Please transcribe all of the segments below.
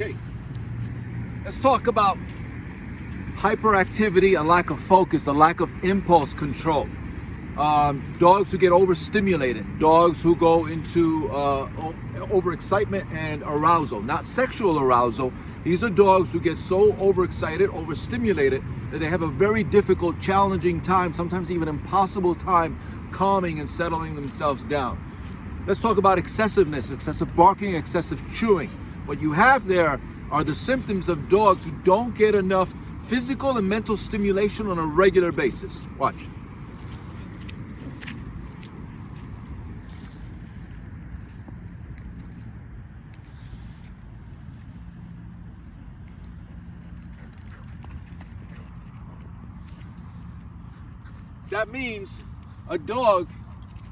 Okay, let's talk about hyperactivity, a lack of focus, a lack of impulse control. Dogs who get overstimulated, dogs who go into overexcitement and arousal, not sexual arousal. These are dogs who get so overexcited, overstimulated, that they have a very difficult, challenging time, sometimes even impossible time, calming and settling themselves down. Let's talk about excessiveness, excessive barking, excessive chewing. What you have there are the symptoms of dogs who don't get enough physical and mental stimulation on a regular basis. Watch. That means a dog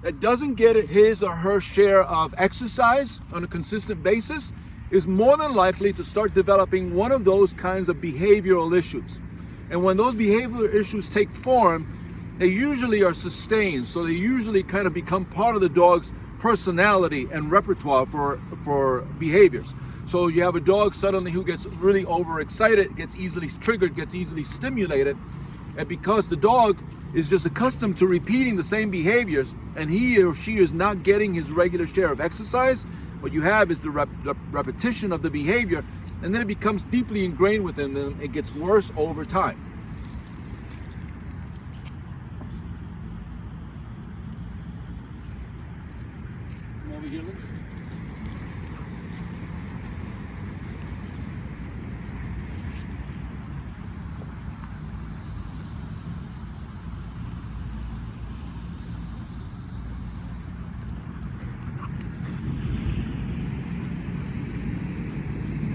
that doesn't get his or her share of exercise on a consistent basis is more than likely to start developing one of those kinds of behavioral issues. And when those behavioral issues take form, they usually are sustained. So they usually kind of become part of the dog's personality and repertoire for behaviors. So you have a dog suddenly who gets really overexcited, gets easily triggered, gets easily stimulated. And because the dog is just accustomed to repeating the same behaviors and he or she is not getting his regular share of exercise, what you have is the repetition of the behavior, and then it becomes deeply ingrained within them. It gets worse over time. Come over here, Lynx.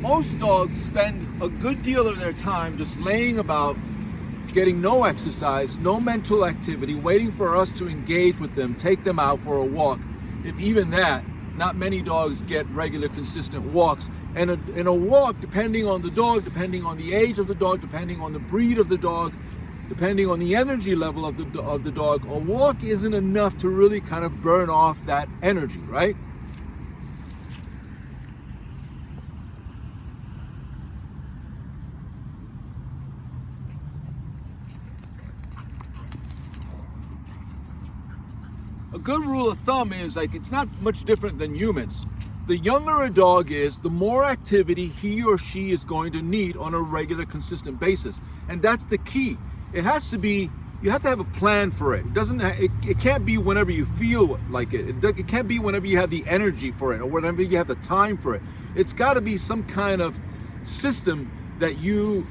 Most dogs spend a good deal of their time just laying about, getting no exercise, no mental activity, waiting for us to engage with them, take them out for a walk. If even that, not many dogs get regular, consistent walks. And in a walk, depending on the dog, depending on the age of the dog, depending on the breed of the dog, depending on the energy level of the dog, a walk isn't enough to really kind of burn off that energy, right? A good rule of thumb is it's not much different than humans. The younger a dog is, the more activity he or she is going to need on a regular, consistent basis. And that's the key. It has to be, you have to have a plan for it. It can't be whenever you feel like it. It can't be whenever you have the energy for it or whenever you have the time for it. It's got to be some kind of system that you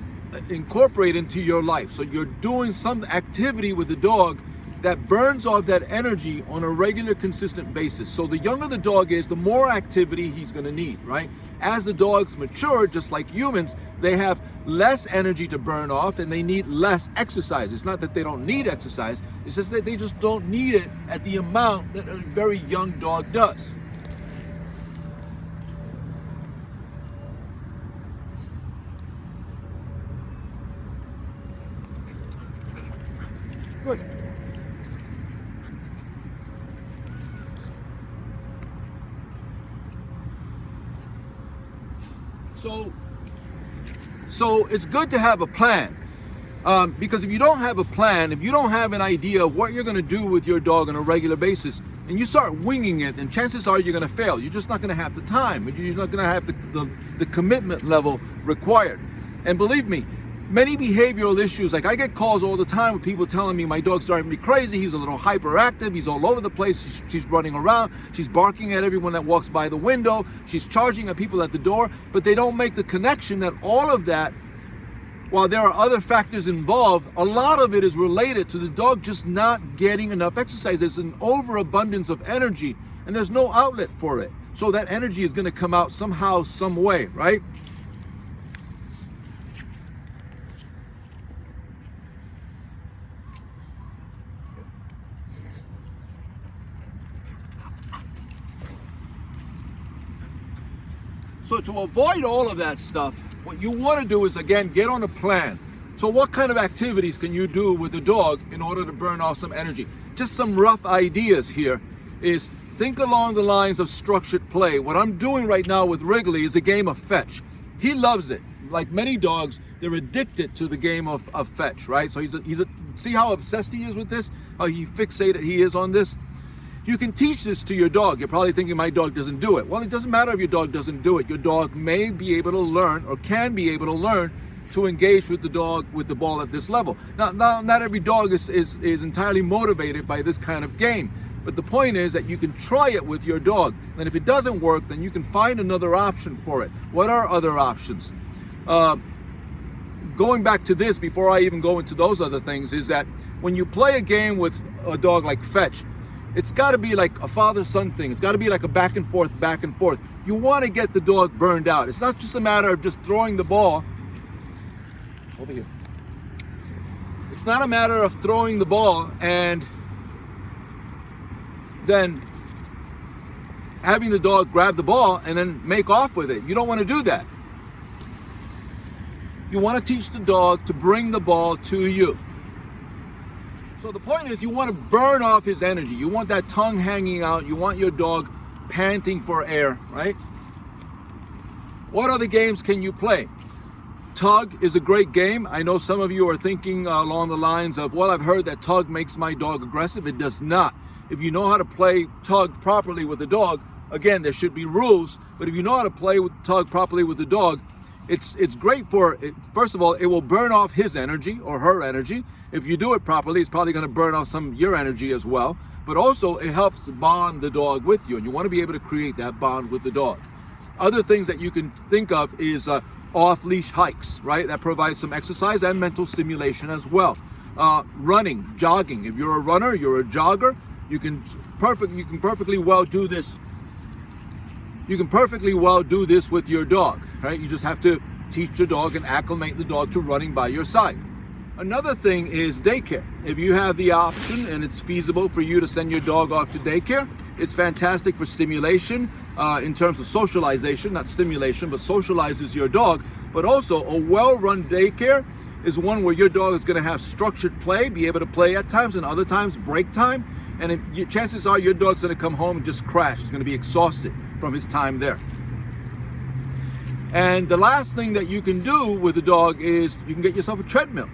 incorporate into your life. So you're doing some activity with the dog that burns off that energy on a regular, consistent basis. So the younger the dog is, the more activity he's going to need, right? As the dogs mature, just like humans, they have less energy to burn off and they need less exercise. It's not that they don't need exercise, it's just that they just don't need it at the amount that a very young dog does. Good. So it's good to have a plan, because if you don't have a plan, if you don't have an idea of what you're going to do with your dog on a regular basis, and you start winging it, then chances are you're going to fail. You're just not going to have the time. You're not going to have the commitment level required. And believe me, many behavioral issues, like I get calls all the time with people telling me my dog's driving me crazy, he's a little hyperactive, he's all over the place, she's running around, she's barking at everyone that walks by the window, she's charging at people at the door, but they don't make the connection that all of that, while there are other factors involved, a lot of it is related to the dog just not getting enough exercise. There's an overabundance of energy and there's no outlet for it. So that energy is going to come out somehow, some way, right? So to avoid all of that stuff, what you want to do is, again, get on a plan. So what kind of activities can you do with the dog in order to burn off some energy? Just some rough ideas here is think along the lines of structured play. What I'm doing right now with Wrigley is a game of fetch. He loves it. Like many dogs, they're addicted to the game of fetch, right? So see how obsessed he is with this? How fixated he is on this? You can teach this to your dog. You're probably thinking my dog doesn't do it. Well, it doesn't matter if your dog doesn't do it. Your dog may be able to learn, or can be able to learn, to engage with the dog with the ball at this level. Now not every dog is entirely motivated by this kind of game. But the point is that you can try it with your dog. And if it doesn't work, then you can find another option for it. What are other options? Going back to this, before I even go into those other things, is that when you play a game with a dog like fetch, it's got to be like a father-son thing. It's got to be like a back and forth. You want to get the dog burned out. It's not just a matter of just throwing the ball. Over here. It's not a matter of throwing the ball and then having the dog grab the ball and then make off with it. You don't want to do that. You want to teach the dog to bring the ball to you. So the point is, you want to burn off his energy. You want that tongue hanging out. You want your dog panting for air, right? What other games can you play? Tug is a great game. I know some of you are thinking along the lines of, well, I've heard that tug makes my dog aggressive. It does not. If you know how to play tug properly with the dog, again, there should be rules, but if you know how to play with tug properly with the dog, it's great for it. First of all, it will burn off his energy or her energy. If you do it properly, it's probably going to burn off some of your energy as well. But also, it helps bond the dog with you, and you want to be able to create that bond with the dog. Other things that you can think of is off-leash hikes, right? That provides some exercise and mental stimulation as well. Running, jogging. If you're a runner, you're a jogger, you can perfectly well do this. You can perfectly well do this with your dog, right? You just have to teach your dog and acclimate the dog to running by your side. Another thing is daycare. If you have the option and it's feasible for you to send your dog off to daycare, it's fantastic for stimulation in terms of socialization, not stimulation, but socializes your dog. But also, a well-run daycare is one where your dog is going to have structured play, be able to play at times, and other times break time. And chances are your dog's going to come home and just crash. He's going to be exhausted from his time there. And the last thing that you can do with the dog is you can get yourself a treadmill.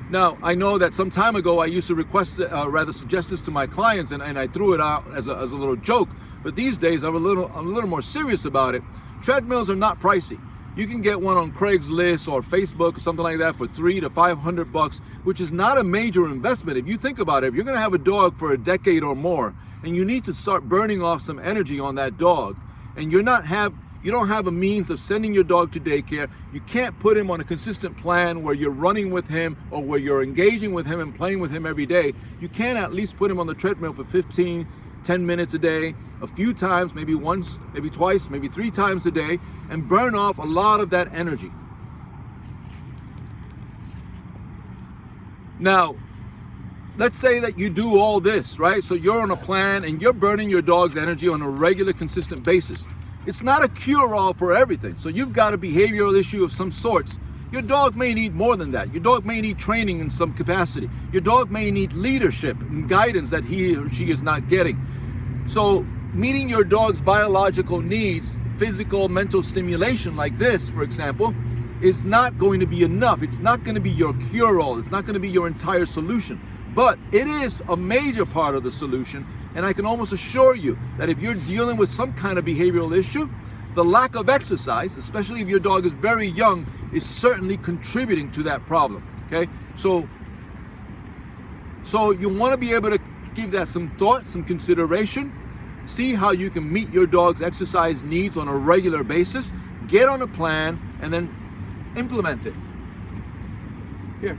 Now, I know that some time ago I used to suggest this to my clients, and I threw it out as a little joke. But these days I'm a little more serious about it. Treadmills are not pricey. You can get one on Craigslist or Facebook or something like that for $300 to $500, which is not a major investment. If you think about it, if you're going to have a dog for a decade or more, and you need to start burning off some energy on that dog, and you don't have a means of sending your dog to daycare, you can't put him on a consistent plan where you're running with him or where you're engaging with him and playing with him every day, you can at least put him on the treadmill for 10 minutes a day, a few times, maybe once, maybe twice, maybe 3 times a day, and burn off a lot of that energy. Now, let's say that you do all this, right? So you're on a plan and you're burning your dog's energy on a regular, consistent basis. It's not a cure-all for everything. So you've got a behavioral issue of some sorts. Your dog may need more than that. Your dog may need training in some capacity. Your dog may need leadership and guidance that he or she is not getting. So meeting your dog's biological needs, physical, mental stimulation like this, for example, is not going to be enough. It's not going to be your cure-all. It's not going to be your entire solution. But it is a major part of the solution. And I can almost assure you that if you're dealing with some kind of behavioral issue, the lack of exercise, especially if your dog is very young, is certainly contributing to that problem, okay? So you want to be able to give that some thought, some consideration, see how you can meet your dog's exercise needs on a regular basis, get on a plan, and then implement it. Here.